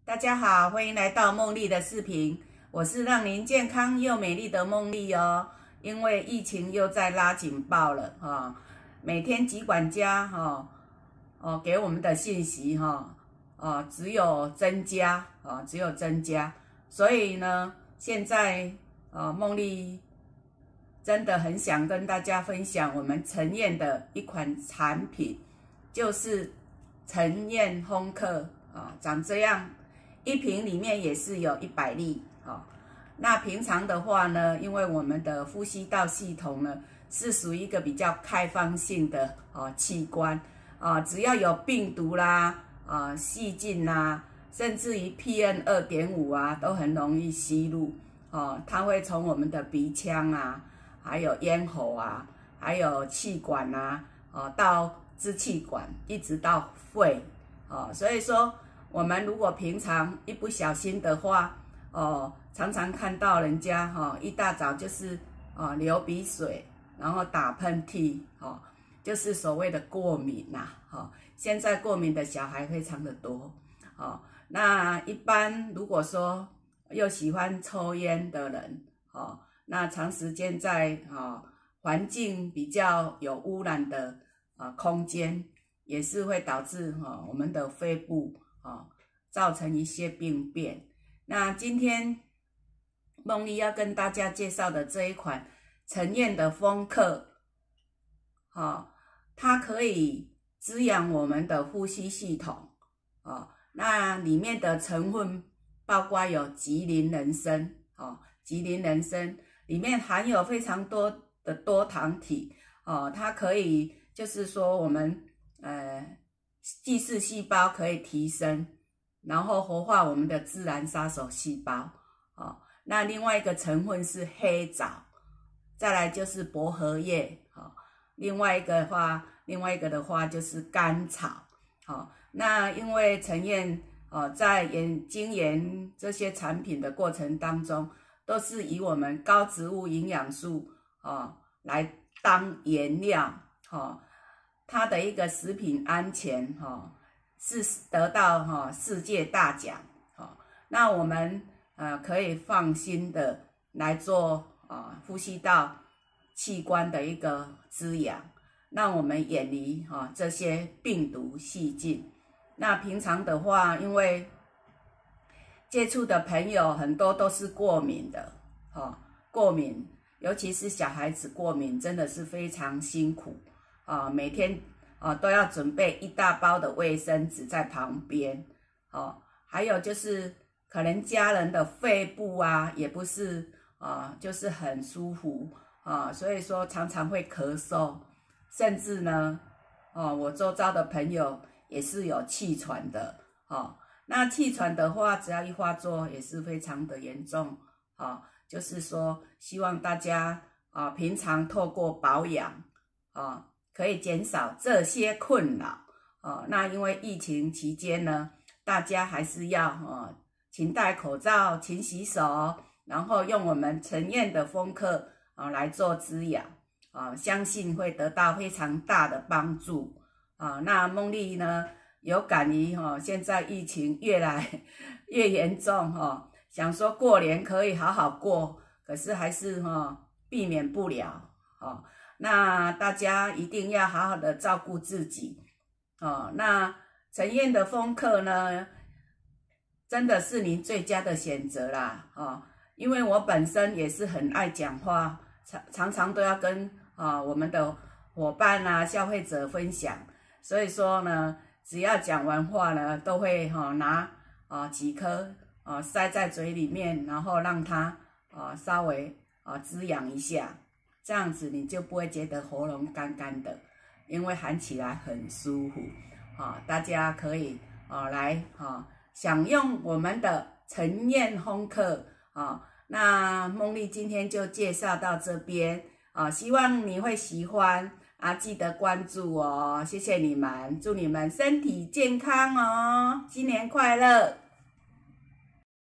大家好，欢迎来到梦丽的视频，我是让您健康又美丽的梦丽哦。因为疫情又在拉警报了哈，每天疾管家给我们的信息只有增加所以呢，现在梦丽真的很想跟大家分享我们陈燕的一款产品，就是陈燕烘客长这样，一瓶里面也是有100粒那平常的话呢，因为我们的呼吸道系统呢是属于一个比较开放性的器官只要有病毒啦细菌啦，甚至于 PM2.5都很容易吸入它会从我们的鼻腔还有咽喉还有气管到支气管一直到肺所以说我们如果平常一不小心的话常常看到人家一大早就是流鼻水，然后打喷嚏就是所谓的过敏现在过敏的小孩非常的多那一般如果说又喜欢抽烟的人那长时间在环境比较有污染的空间，也是会导致我们的肺部造成一些病变。那今天梦丽要跟大家介绍的这一款陈燕的烘客它可以滋养我们的呼吸系统那里面的成分包括有吉林人参吉林人参里面含有非常多的多糖体它可以就是说我们记事细胞可以提升，然后活化我们的自然杀手细胞那另外一个成分是黑枣，再来就是薄荷叶另外一个的话就是甘草那因为陈燕在经研这些产品的过程当中，都是以我们高植物营养素来当原料它的一个食品安全是得到世界大奖那我们可以放心的来做呼吸道器官的一个滋养，让我们远离这些病毒细菌。那平常的话，因为接触的朋友很多都是过敏的过敏，尤其是小孩子过敏真的是非常辛苦每天都要准备一大包的卫生纸在旁边还有就是可能家人的肺部也不是就是很舒服所以说常常会咳嗽，甚至呢我周遭的朋友也是有气喘的那气喘的话，只要一发作也是非常的严重就是说希望大家平常透过保养可以减少这些困扰那因为疫情期间呢，大家还是要勤戴口罩，勤洗手，然后用我们陈燕的烘客来做滋养相信会得到非常大的帮助那梦丽呢有感于现在疫情越来越严重想说过年可以好好过，可是还是避免不了那大家一定要好好的照顾自己那陈燕的烘客呢真的是您最佳的选择啦因为我本身也是很爱讲话，常常都要跟我们的伙伴消费者分享，所以说呢只要讲完话呢都会拿几颗塞在嘴里面，然后让它稍微滋养一下，这样子你就不会觉得喉咙干干的，因为含起来很舒服大家可以来享用我们的陈燕烘客那梦丽今天就介绍到这边希望你会喜欢记得关注谢谢你们，祝你们身体健康新年快乐。